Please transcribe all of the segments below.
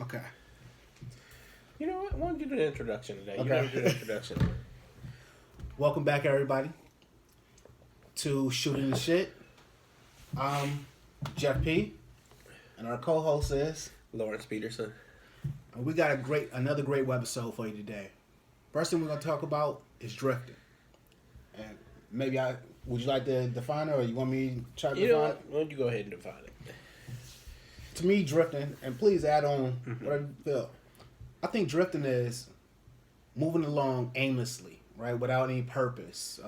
Okay. You know what? Why don't you do the introduction today? You Okay. never do the introduction. Welcome back, everybody, to Shooting the Shit. I'm Jeff P, and our co-host is. Lawrence Peterson. And we got another great episode for you today. First thing we're gonna talk about is drifting. And maybe would you like to define it, or you want me to try to You know define what? it? Why don't you go ahead and define it? To me, drifting, and please add on Mm-hmm. whatever you feel. I think drifting is moving along aimlessly, right, without any purpose.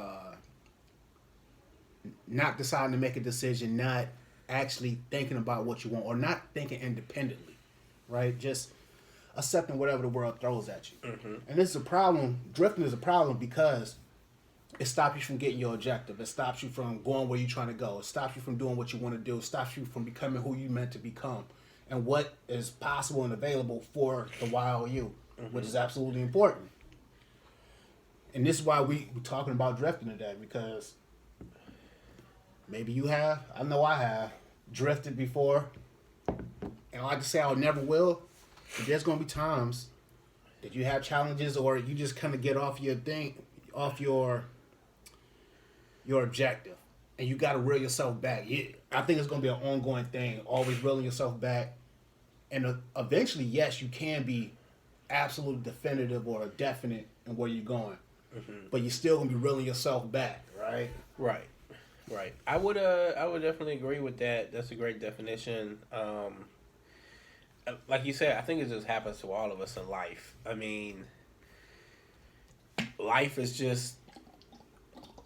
Not deciding to make a decision, not actually thinking about what you want, or not thinking independently, right? Just accepting whatever the world throws at you. Mm-hmm. And this is a problem. Drifting is a problem because it stops you from getting your objective. It stops you from going where you're trying to go. It stops you from doing what you want to do. It stops you from becoming who you meant to become and what is possible and available for the wild you, which is absolutely important. And this is why we're talking about drifting today, because maybe you have, I know I have, drifted before. And I like to say I never will, but there's going to be times that you have challenges or you just kind of get off your objective, and you got to reel yourself back. I think it's going to be an ongoing thing, always reeling yourself back. And eventually, yes, you can be absolutely definitive or definite in where you're going, but you're still going to be reeling yourself back, right? Right. I would definitely agree with that. That's a great definition. Like you said, I think it just happens to all of us in life. I mean, life is just,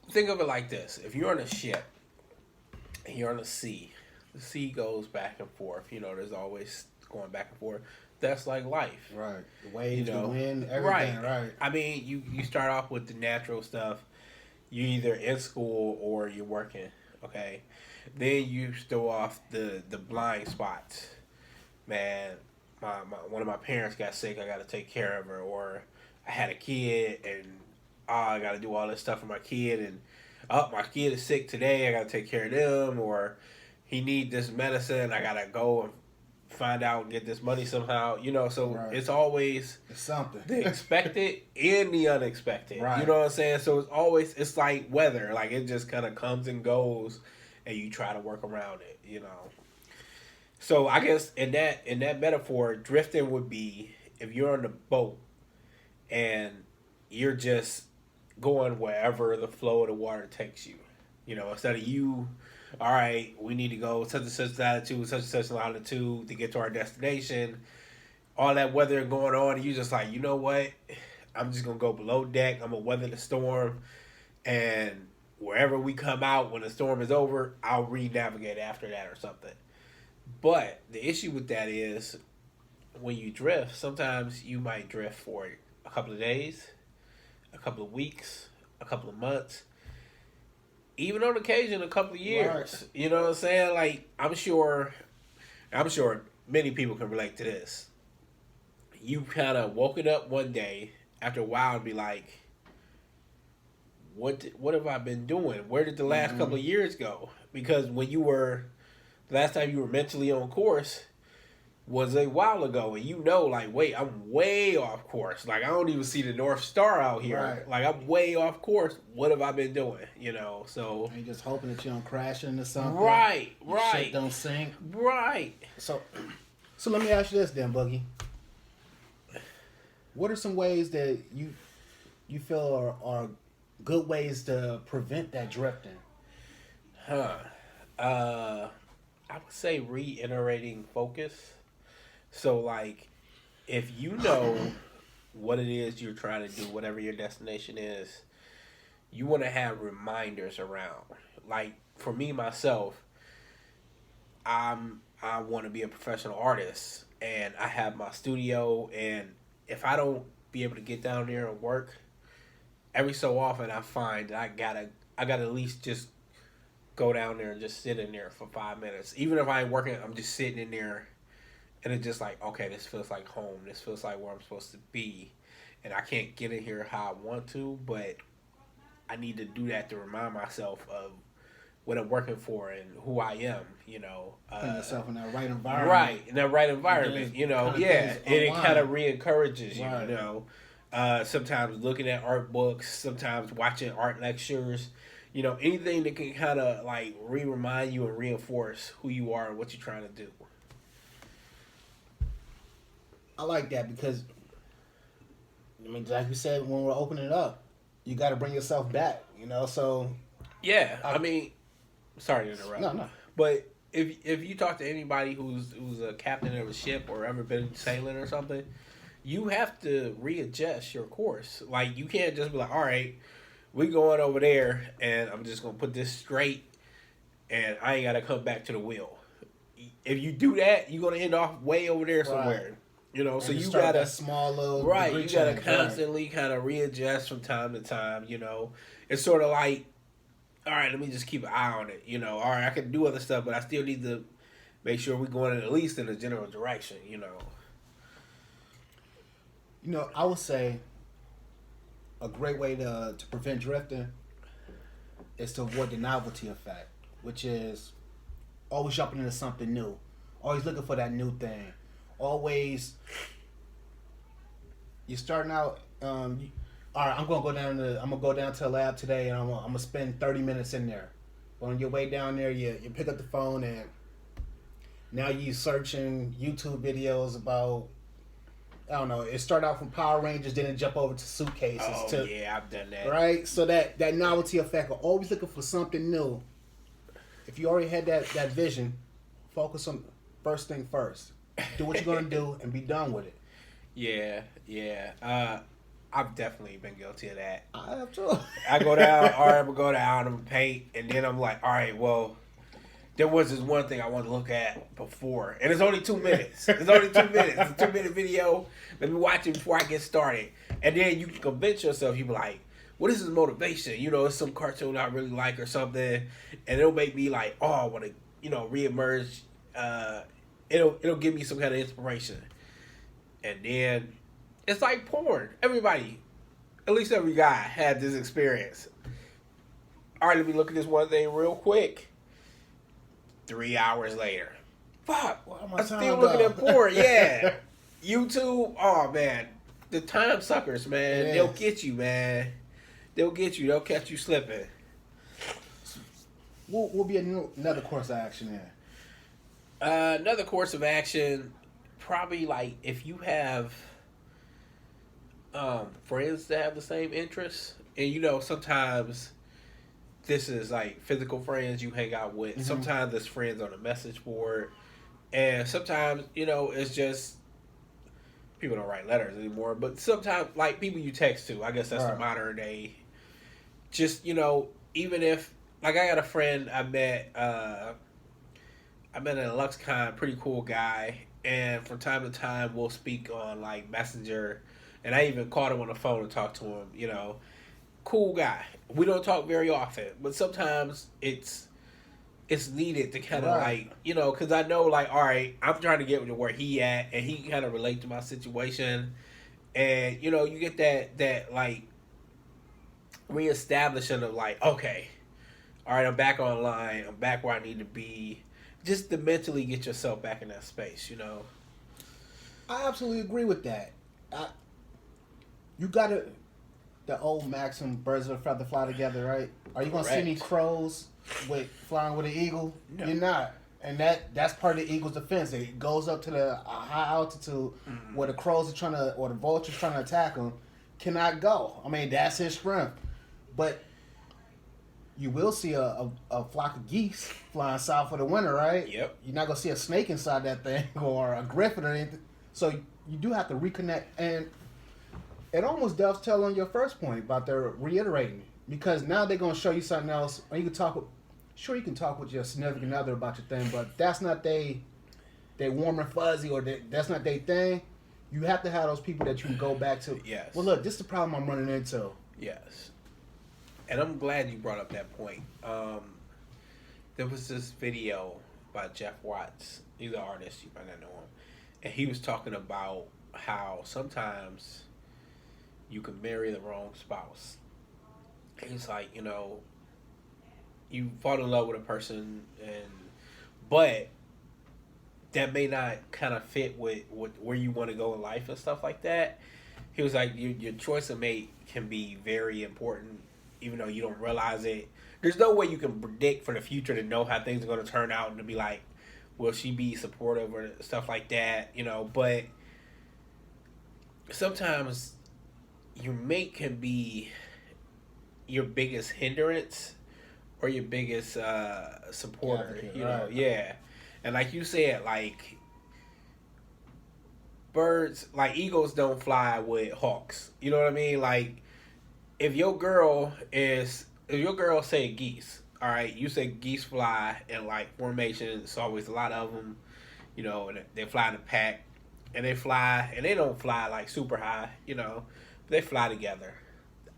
think of it like this. If you're on a ship and you're on the sea goes back and forth. You know, there's always going back and forth. That's like life. Right. The waves, You know, the wind, everything, right. I mean, you start off with the natural stuff. You're either in school or you're working, okay? Then you throw off the blind spots. Man, my one of my parents got sick, I got to take care of her. Or I had a kid, and I got to do all this stuff for my kid. And, my kid is sick today, I got to take care of them. Or he need this medicine, I got to go and find out and get this money somehow. You know, so Right. it's always It's something. the expected and the unexpected. Right. You know what I'm saying? So it's like weather. Like, it just kind of comes and goes, and you try to work around it, you know. So I guess in that metaphor, drifting would be if you're on the boat and you're just going wherever the flow of the water takes you. You know, instead of you, all right, we need to go such and such latitude, such and such longitude to get to our destination. All that weather going on, and you just like, you know what? I'm just gonna go below deck. I'm gonna weather the storm, and wherever we come out when the storm is over, I'll re-navigate after that or something. But the issue with that is when you drift, sometimes you might drift for a couple of days, a couple of weeks, a couple of months, even on occasion a couple of years. Right. You know what I'm saying? Like, I'm sure many people can relate to this. You kind of woken up one day after a while and be like, what have I been doing? Where did the last couple of years go? Because the last time you were mentally on course was a while ago, and you know, like, wait, I'm way off course. Like, I don't even see the North Star out here. Right. Like, I'm way off course. What have I been doing? You know, so. And you're just hoping that you don't crash into something. Right. Shit don't sink. Right. So let me ask you this then, Boogie. What are some ways that you feel are good ways to prevent that drifting? I would say reiterating focus. So, like, if you know what it is you're trying to do, whatever your destination is, you want to have reminders around. Like, for me, myself, I want to be a professional artist, and I have my studio, and if I don't be able to get down there and work, every so often I find that I gotta at least just go down there and just sit in there for 5 minutes. Even if I ain't working, I'm just sitting in there, and it's just like, okay, this feels like home. This feels like where I'm supposed to be, and I can't get in here how I want to, but I need to do that to remind myself of what I'm working for and who I am, you know. Putting yourself in that right environment. Right, in that right environment, you know. Yeah, and it kind of re-encourages you, right. you know. Sometimes looking at art books, sometimes watching art lectures, you know, anything that can kind of like remind you and reinforce who you are and what you're trying to do. I like that because, I mean, like we said when we're opening it up, you got to bring yourself back, you know. So yeah, I mean, sorry to interrupt. No. But if you talk to anybody who's a captain of a ship or ever been sailing or something, you have to readjust your course. Like you can't just be like, all right, we going over there, and I'm just gonna put this straight, and I ain't gotta come back to the wheel. If you do that, you're gonna end off way over there somewhere. Right. You know, and so you gotta that small little right. You gotta constantly kind of readjust from time to time. You know, it's sort of like, all right, let me just keep an eye on it. You know, all right, I can do other stuff, but I still need to make sure we're going at least in a general direction. You know. You know, I would say a great way to prevent drifting is to avoid the novelty effect, which is always jumping into something new, always looking for that new thing, always. You're starting out. All right, I'm gonna go down to the lab today, and I'm gonna spend 30 minutes in there. But on your way down there, you pick up the phone, and now you searching YouTube videos about. I don't know. It started out from Power Rangers, then it jump over to suitcases. Oh yeah, I've done that. Right, so that novelty effect, always looking for something new. If you already had that vision, focus on first thing first. Do what you're gonna do and be done with it. Yeah. I've definitely been guilty of that. I have too. I go down, all right, I'm gonna go down and paint, and then I'm like, all right, well, there was this one thing I wanted to look at before, and it's only 2 minutes. It's only 2 minutes. It's a 2-minute video. Let me watch it before I get started, and then you can convince yourself. You be like, "What is this motivation? You know, it's some cartoon I really like or something," and it'll make me like, "Oh, I want to, reemerge." It'll give me some kind of inspiration, and then it's like porn. Everybody, at least every guy, had this experience. All right, let me look at this one thing real quick. 3 hours later. Fuck. I'm still looking at porn. Yeah. YouTube. Oh, man. The time suckers, man. Yes. They'll get you, man. They'll get you. They'll catch you slipping. We'll be another course of action there. Another course of action, probably like if you have friends that have the same interests. And, sometimes this is like physical friends you hang out with. Mm-hmm. Sometimes there's friends on a message board. And sometimes, it's just people don't write letters anymore. But sometimes, like people you text to, I guess that's right. The modern day. Just, even if, like I got a friend I met at a LuxCon, pretty cool guy. And from time to time, we'll speak on like Messenger. And I even called him on the phone and talked to him, Cool guy. We don't talk very often, but sometimes it's needed to kind of right. Like, because I know like, all right, I'm trying to get to where he at, and he kind of relate to my situation, and you get that like reestablishing of like, okay, all right, I'm back online, I'm back where I need to be, just to mentally get yourself back in that space, I absolutely agree with that. You gotta. The old maxim, birds of a feather fly together, right? Are you going to see any crows flying with an eagle? No. You're not. And that's part of the eagle's defense. It goes up to the high altitude where the crows are trying to, or the vulture's trying to attack him, cannot go. I mean, that's his strength. But you will see a flock of geese flying south for the winter, right? Yep. You're not going to see a snake inside that thing or a griffin or anything. So you do have to reconnect. And it almost dovetails on your first point about their reiterating, because now they're going to show you something else, or you can talk with your significant other about your thing, but that's not they warm and fuzzy, or that's not their thing. You have to have those people that you can go back to. Yes. Well, look, this is the problem I'm running into. Yes. And I'm glad you brought up that point. There was this video by Jeff Watts. He's an artist. You might not know him. And he was talking about how sometimes you can marry the wrong spouse. He's like, you fall in love with a person, but that may not kind of fit with where you want to go in life and stuff like that. He was like, your choice of mate can be very important, even though you don't realize it. There's no way you can predict for the future to know how things are going to turn out and to be like, will she be supportive or stuff like that, you know? But sometimes your mate can be your biggest hindrance or your biggest supporter, Yeah, you know? right. Yeah. And like you said, like birds, like eagles don't fly with hawks. You know what I mean? Like if your girl say geese, all right, you say geese fly in like formation. It's always a lot of them, you know, and they fly in a pack, and they fly, and they don't fly like super high, you know, but they fly together.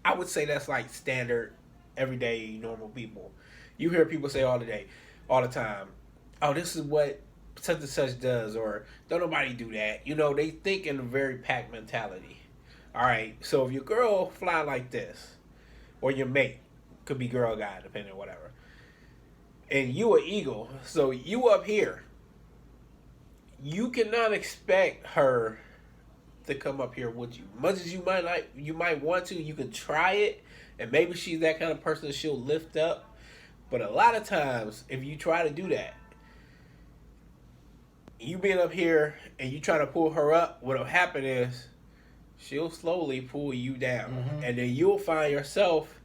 I would say that's like standard, everyday, normal people. You hear people say all the time, "Oh, this is what such and such does," or "Don't nobody do that." You know, they think in a very pack mentality. All right, so if your girl fly like this, or your mate could be girl guy, depending on whatever, and you a eagle, so you up here, you cannot expect her to come up here with you. Much as you might want to, you can try it, and maybe she's that kind of person that she'll lift up. But a lot of times, if you try to do that, you being up here and you try to pull her up, what'll happen is she'll slowly pull you down, and then you'll find yourself,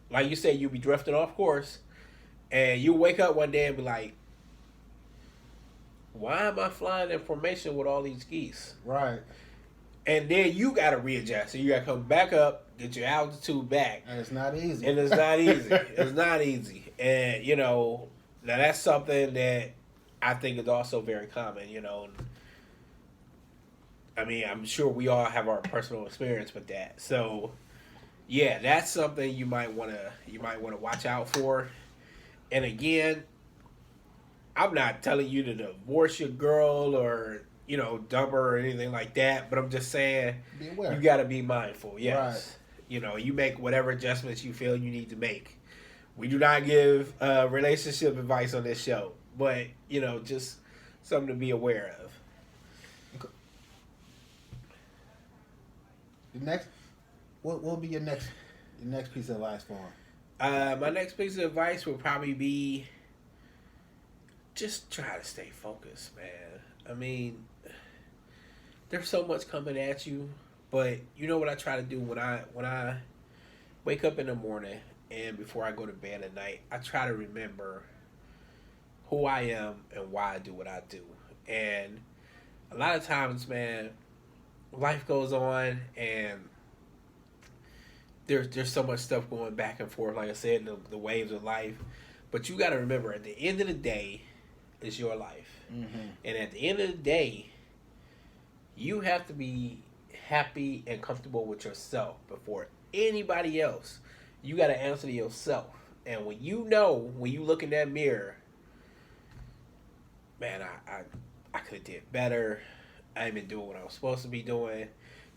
like you said, you'll be drifting off course, and you'll wake up one day and be like, "Why am I flying in formation with all these geese?" Right. And then you got to readjust. So you got to come back up, get your altitude back. And it's not easy. And it's not easy. It's not easy. And, you know, now that's something that I think is also very common, you know. I mean, I'm sure we all have our personal experience with that. So, yeah, that's something you might want to watch out for. And again, I'm not telling you to divorce your girl or, you know, dump her or anything like that, but I'm just saying Be aware. you got to be mindful. Yes. Right. You know, you make whatever adjustments you feel you need to make. We do not give relationship advice on this show, but, you know, just something to be aware of. The next, what will be your next piece of advice for him? My next piece of advice would probably be just try to stay focused, man. I mean, there's so much coming at you, but you know what I try to do when I wake up in the morning and before I go to bed at night, I try to remember who I am and why I do what I do. And a lot of times, man, life goes on and there's so much stuff going back and forth, like I said, the waves of life. But you got to remember, at the end of the day, it's your life. And at the end of the day, you have to be happy and comfortable with yourself before anybody else. You got to answer to yourself. And when you look in that mirror, man, I could have did better. I ain't been doing what I was supposed to be doing.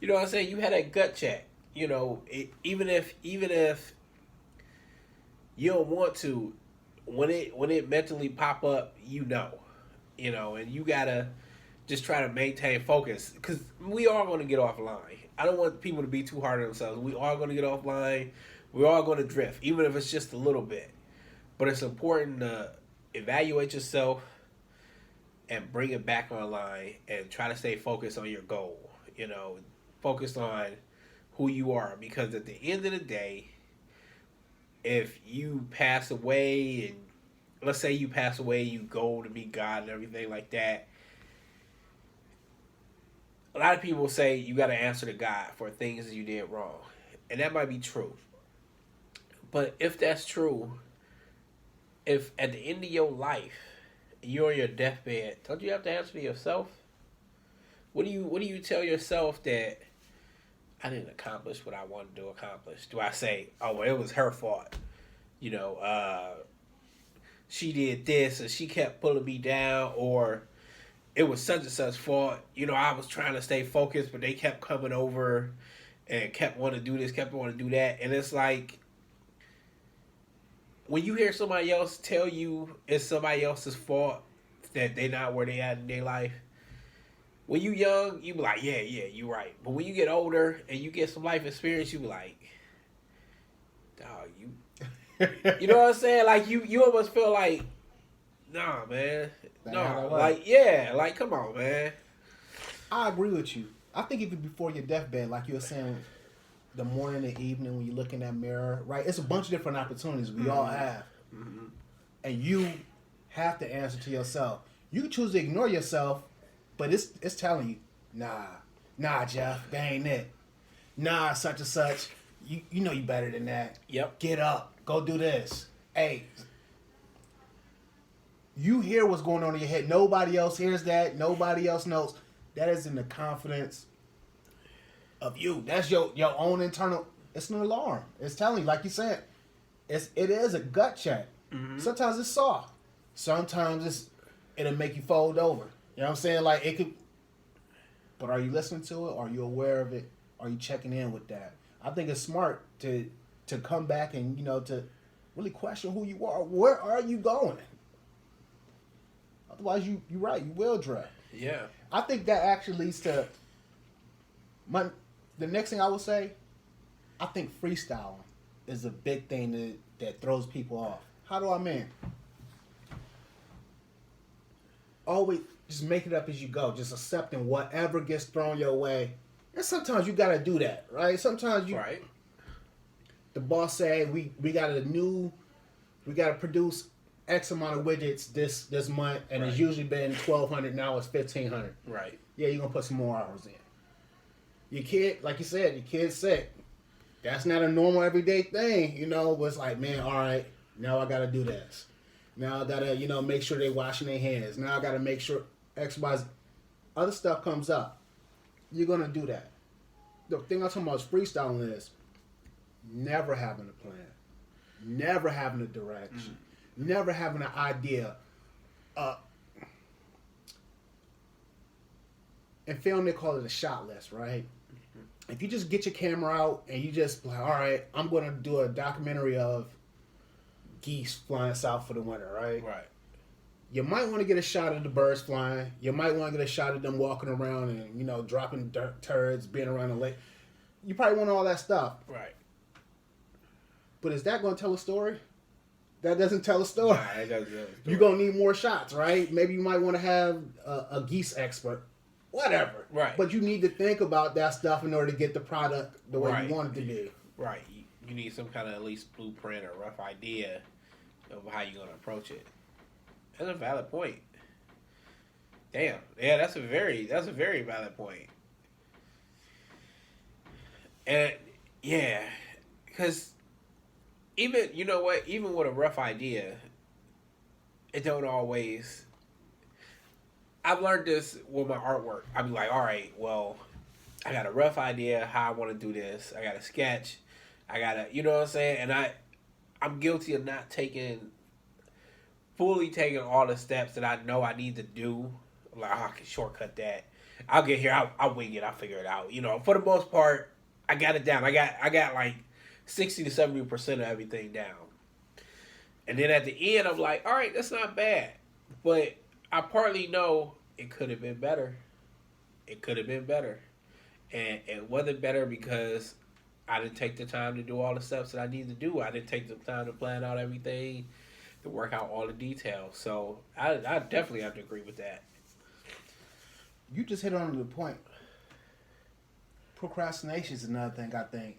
You know what I'm saying? You had that gut check. You know, even if you don't want to, when it mentally pop up, you know, and you gotta just try to maintain focus, because we are going to get offline. I don't want people to be too hard on themselves. We are going to get offline. We're all going to drift, even if it's just a little bit. But it's important to evaluate yourself and bring it back online and try to stay focused on your goal. You know, focused on who you are, because at the end of the day, if you pass away, and let's say you pass away, you go to meet God and everything like that, a lot of people say you got to answer to God for things that you did wrong. And that might be true. But if that's true, if at the end of your life, you're on your deathbed, don't you have to answer to yourself? What do you tell yourself that I didn't accomplish what I wanted to accomplish? Do I say, oh, well, it was her fault? You know, she did this and she kept pulling me down, or it was such and such fault. You know, I was trying to stay focused, but they kept coming over and kept wanting to do this, kept wanting to do that. And it's like, when you hear somebody else tell you it's somebody else's fault that they not where they at in their life, when you young, you be like, yeah, you right. But when you get older and you get some life experience, you be like, dog, you know what I'm saying? Like you almost feel like, nah, man, no, like yeah, like come on, man. I agree with you. I think even before your deathbed, like you were saying, the morning and evening when you look in that mirror, right? It's a bunch of different opportunities we all have, and you have to answer to yourself. You can choose to ignore yourself, but it's telling you, nah, Jeff, that ain't it. Nah, such and such, you know you better than that. Yep. Get up, go do this. Hey, you hear what's going on in your head. Nobody else hears that. Nobody else knows. That is in the confidence of you. That's your own internal. It's an alarm. It's telling you, like you said, it is a gut check. Sometimes it's soft. Sometimes it'll make you fold over. You know what I'm saying? Like it could. But are you listening to it? Are you aware of it? Are you checking in with that? I think it's smart to come back and to really question who you are. Where are you going? Otherwise, you're right. You will drift. Yeah. I think that actually leads to the next thing I will say. I think freestyling is a big thing that throws people off. How do I mean? Always just make it up as you go. Just accepting whatever gets thrown your way. And sometimes you gotta do that, right? Sometimes right. The boss say we gotta produce X amount of widgets this month, and it's usually been 1,200. Now it's 1,500. Right. Yeah, you're gonna put some more hours in. Your kid, like you said, your kid's sick. That's not a normal everyday thing, but it's like, man, all right, now I gotta do this. Now I gotta, make sure they're washing their hands. Now I gotta make sure X, Y, Z. Other stuff comes up. You're gonna do that. The thing I'm talking about is freestyling is never having a plan, never having a direction, never having an idea. In film, they call it a shot list, right? If you just get your camera out and you just like, all right, I'm going to do a documentary of geese flying south for the winter, right? Right. You might want to get a shot of the birds flying. You might want to get a shot of them walking around and, dropping dirt turds, being around the lake. You probably want all that stuff. Right. But is that going to tell a story? That doesn't tell a story. Nah, it doesn't tell a story. You're going to need more shots, right? Maybe you might want to have a geese expert. Whatever. Right. But you need to think about that stuff in order to get the product the way you want it to be. Right. You need some kind of at least blueprint or rough idea of how you're going to approach it. That's a valid point. Damn. Yeah, that's a very valid point. And yeah, because even with a rough idea, it don't always. I've learned this with my artwork. I'd be like, all right, well, I got a rough idea how I want to do this. I got a sketch. I got to, you know what I'm saying? And I'm guilty of not fully taking all the steps that I know I need to do. Like, I can shortcut that. I'll get here. I'll wing it. I'll figure it out. For the most part, I got it down. I got like 60 to 70% of everything down. And then at the end, I'm like, all right, that's not bad. But I partly know it could have been better. It could have been better. And it wasn't better because I didn't take the time to do all the steps that I need to do. I didn't take the time to plan out everything, to work out all the details. So I definitely have to agree with that. You just hit on the point. Procrastination is another thing I think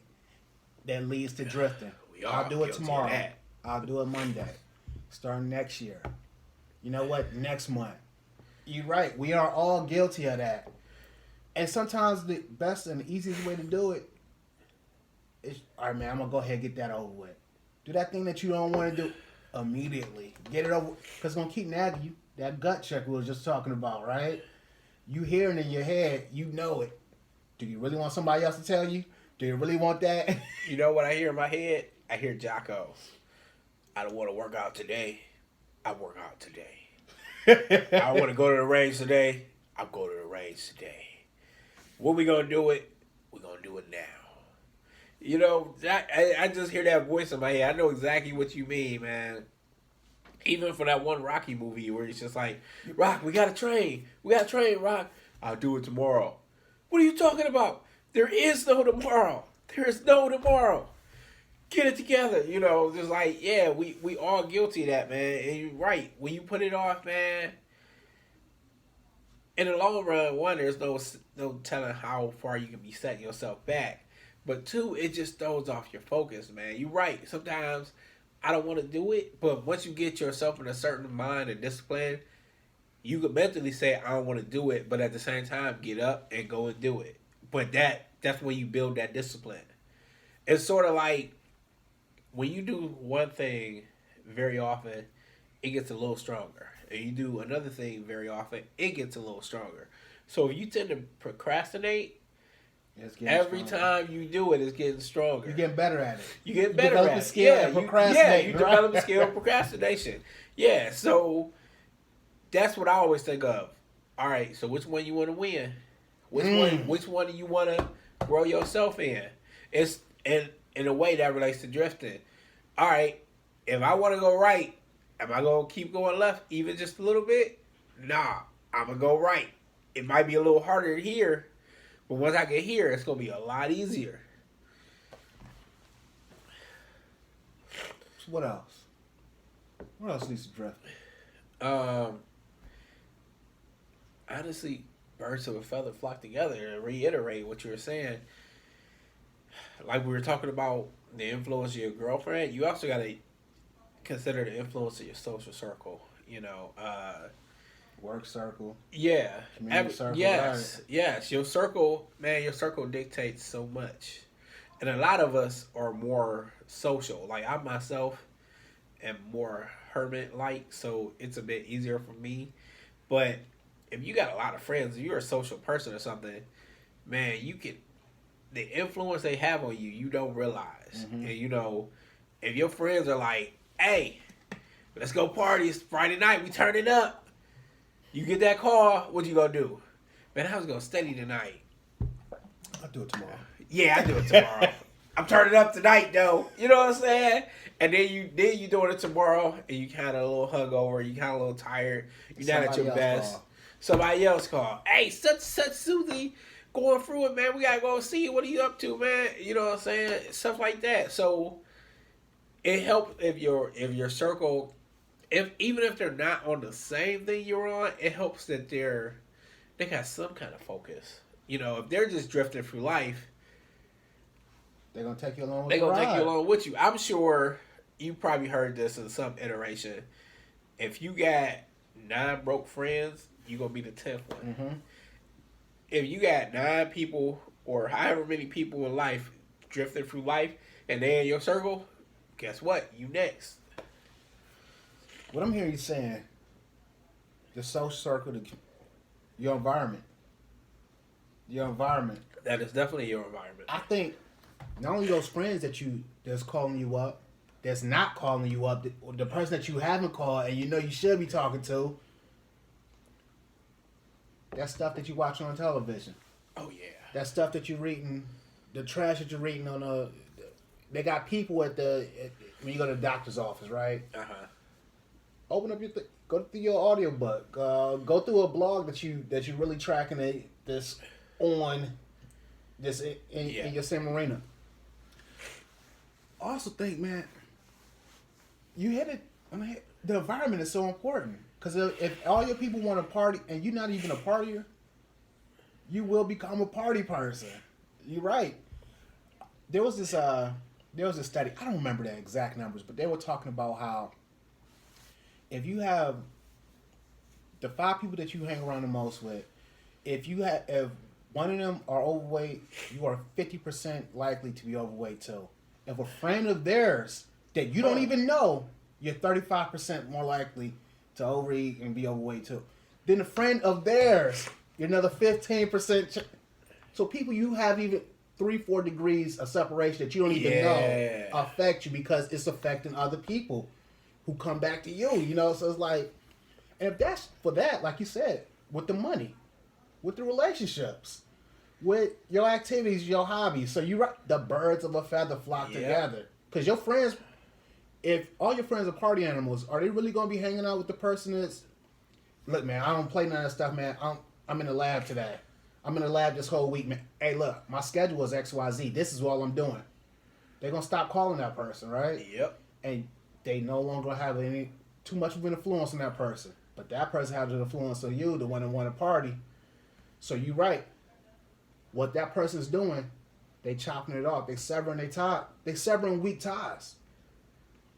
that leads to drifting. I'll do it tomorrow. I'll do it Monday. Starting next year. You know what? Next month. You're right. We are all guilty of that. And sometimes the best and the easiest way to do it is, all right, man, I'm going to go ahead and get that over with. Do that thing that you don't want to do immediately. Get it over, because it's going to keep nagging you. That gut check we were just talking about, right? You hearing it in your head, you know it. Do you really want somebody else to tell you? Do you really want that? You know what I hear in my head? I hear Jocko. I don't want to work out today. I work out today. I want to go to the range today. I'll go to the range today. When we going to do it? We're going to do it now. You know, I just hear that voice in my head. I know exactly what you mean, man. Even for that one Rocky movie where it's just like, Rock, we gotta train. We gotta train, Rock. I'll do it tomorrow. What are you talking about? There is no tomorrow. There is no tomorrow. Get it together. You know, just like, yeah, we all guilty of that, man. And you're right. When you put it off, man, in the long run, one, there's no telling how far you can be setting yourself back. But two, it just throws off your focus, man. You're right. Sometimes I don't want to do it, but once you get yourself in a certain mind and discipline, you can mentally say I don't want to do it, but at the same time get up and go and do it. But that's when you build that discipline. It's sort of like when you do one thing very often, it gets a little stronger. And you do another thing very often, it gets a little stronger. So if you tend to procrastinate, every time you do it, it's getting stronger. You're getting better at it. You get better at it. Yeah, you develop a skill of procrastination. Yeah, so that's what I always think of. All right, so which one you want to win? Which one do you want to grow yourself in? It's in a way that relates to drifting. All right, if I want to go right, am I gonna keep going left even just a little bit? Nah, I'm gonna go right. It might be a little harder here, but once I get here, it's gonna be a lot easier. So what else? What else needs to drift? Honestly, birds of a feather flock together. And reiterate what you were saying, like we were talking about the influence of your girlfriend. You also got to consider the influence of your social circle. You know, work circle. Yeah, community circle. Yes, right. Yes. Your circle, man. Your circle dictates so much, and a lot of us are more social. Like I myself am more hermit-like, so it's a bit easier for me. But if you got a lot of friends, if you're a social person or something, man, you can the influence they have on you, you don't realize. Mm-hmm. And you know, if your friends are like, "Hey, let's go party. It's Friday night. We turning up." You get that call. What you gonna do? Man, I was gonna study tonight. I'll do it tomorrow. Yeah, I do it tomorrow. I'm turning up tonight, though. You know what I'm saying? And then you doing it tomorrow, and you kind of a little hungover. You kind of a little tired. You're not at your best. Somebody else call. Hey, such Susie, going through it, man. We gotta go see you. What are you up to, man? You know what I'm saying? Stuff like that. So it helps if your circle, even if they're not on the same thing you're on, it helps that they got some kind of focus. You know, if they're just drifting through life, they're gonna take you along. They're gonna take you along with you. I'm sure you probably heard this in some iteration. If you got 9 broke friends, you gonna be the 10th one. Mm-hmm. If you got 9 people or however many people in life drifting through life, and they're in your circle, guess what? You next. What I'm hearing you saying, the social circle, your environment. Your environment. That is definitely your environment. I think not only those friends that's calling you up, that's not calling you up, the person that you haven't called and you know you should be talking to, that stuff that you watch on television. Oh yeah. That stuff that you're reading, the trash that you're reading on they got people when you go to the doctor's office, right? Uh-huh. Open up go through your audiobook. Go through a blog that you really tracking this in your same arena. I also think, man, you hit it. The environment is so important because if all your people want to party and you're not even a partier, you will become a party person. You're right. There was this study. I don't remember the exact numbers, but they were talking about how if you have the 5 people that you hang around the most with, if one of them are overweight, you are 50% likely to be overweight too. If a friend of theirs that you don't even know, you're 35% more likely to overeat and be overweight too. Then a friend of theirs, you're another 15%. So people you have even 3-4 degrees of separation that you don't even know affect you because it's affecting other people who come back to you. You know, so it's like, and if that's for that, like you said, with the money, with the relationships, with your activities, your hobbies. So you right, the birds of a feather flock Yeah. together. Because your friends, if all your friends are party animals, are they really gonna be hanging out with the person that's, look, man, I don't play none of that stuff, man. I'm in the lab today. I'm in the lab this whole week, man. Hey, look, my schedule is XYZ. This is all I'm doing. They're gonna stop calling that person, right? Yep. And they no longer have any too much of an influence on that person. But that person has an influence on you, the one that want to party. So you right. What that person's doing, they chopping it off. They severing their tie. They severing weak ties.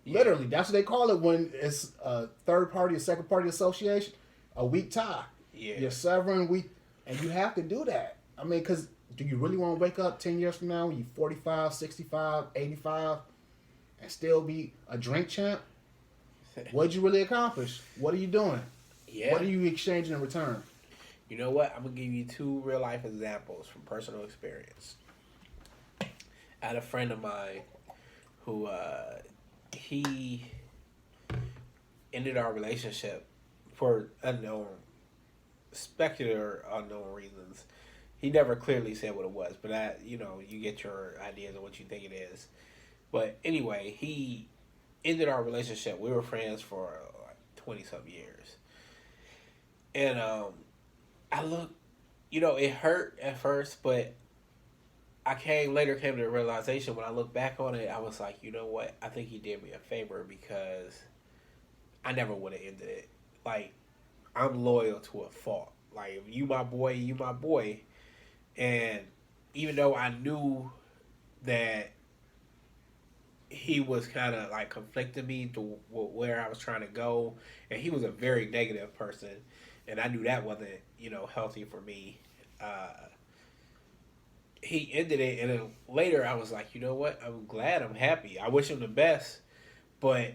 Yeah. Literally, that's what they call it when it's a third party, a second party association, a weak tie. Yeah. You're severing weak, and you have to do that. I mean, because do you really want to wake up 10 years from now when you're 45, 65, 85, and still be a drink champ? What did you really accomplish? What are you doing? Yeah. What are you exchanging in return? You know what? I'm gonna give you two real life examples from personal experience. I had a friend of mine who he ended our relationship for unknown, speculative unknown reasons. He never clearly said what it was, but you get your ideas of what you think it is. But anyway, he ended our relationship. We were friends for like 20 some years, and I look, it hurt at first, but I later came to the realization when I look back on it, I was like, you know what? I think he did me a favor because I never would have ended it. Like, I'm loyal to a fault. Like, if you my boy, you my boy. And even though I knew that he was kind of like conflicting me to where I was trying to go, and he was a very negative person, and I knew that wasn't healthy for me. He ended it, and then later I was like, you know what? I'm glad. I'm happy. I wish him the best, but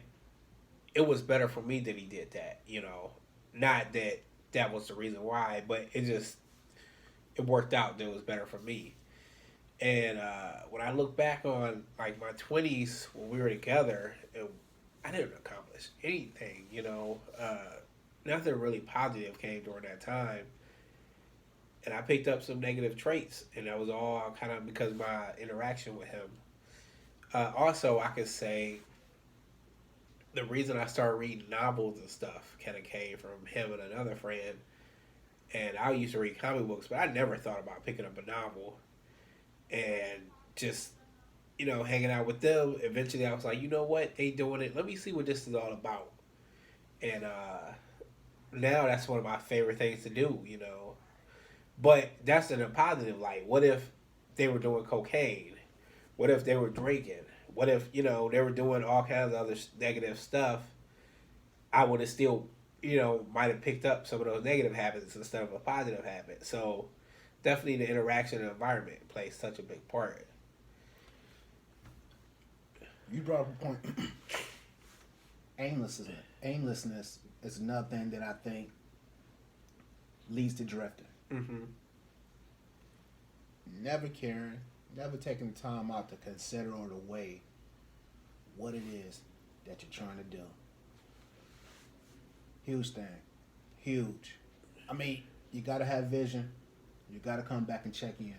it was better for me that he did that. Not that that was the reason why, but it worked out that it was better for me. And when I look back on like my 20s when we were together, I didn't accomplish anything. Nothing really positive came during that time. And I picked up some negative traits, and that was all kind of because of my interaction with him. Also, I could say the reason I started reading novels and stuff kind of came from him and another friend. And I used to read comic books, but I never thought about picking up a novel. And just, hanging out with them, eventually I was like, you know what? They doing it. Let me see what this is all about. And now that's one of my favorite things to do, But that's in a positive light. What if they were doing cocaine? What if they were drinking? What if, they were doing all kinds of other negative stuff? I would have still, might have picked up some of those negative habits instead of a positive habit. So definitely the interaction and environment plays such a big part. You brought up a point. Aimlessness is another thing that I think leads to drifting. Mm-hmm. Never caring, never taking the time out to consider or to weigh what it is that you're trying to do. Huge thing. Huge. I mean, you got to have vision. You got to come back and check in.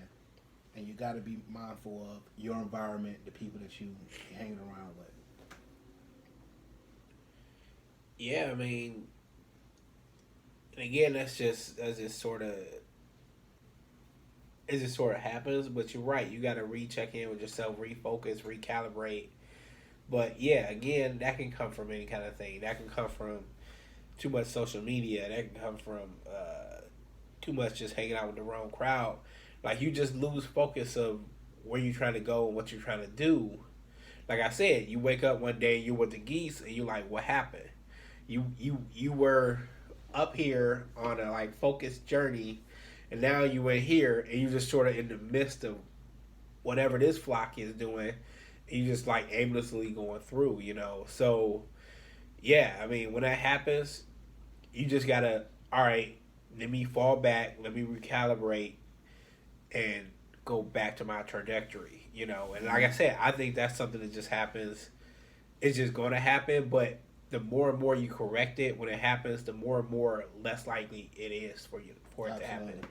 And you got to be mindful of your environment, the people that you're hanging around with. Yeah, I mean, and again, that's just sort of, it just sort of happens. But you're right, you got to recheck in with yourself, refocus, recalibrate. But yeah, again, that can come from any kind of thing. That can come from too much social media. That can come from too much just hanging out with the wrong crowd. Like, you just lose focus of where you're trying to go and what you're trying to do. Like I said, you wake up one day, you're with the geese, and you're like, what happened? You were up here on a like focused journey, and now you went here, and you just sort of in the midst of whatever this flock is doing, and you just like aimlessly going through, So, yeah, I mean, when that happens, you just gotta, all right, let me fall back, let me recalibrate, and go back to my trajectory, And like I said, I think that's something that just happens. It's just going to happen, but the more and more you correct it when it happens, the more and more less likely it is for it to happen.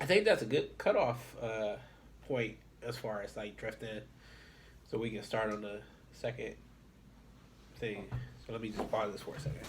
I think that's a good cutoff point as far as like drifting. So we can start on the second thing. So let me just pause this for a second.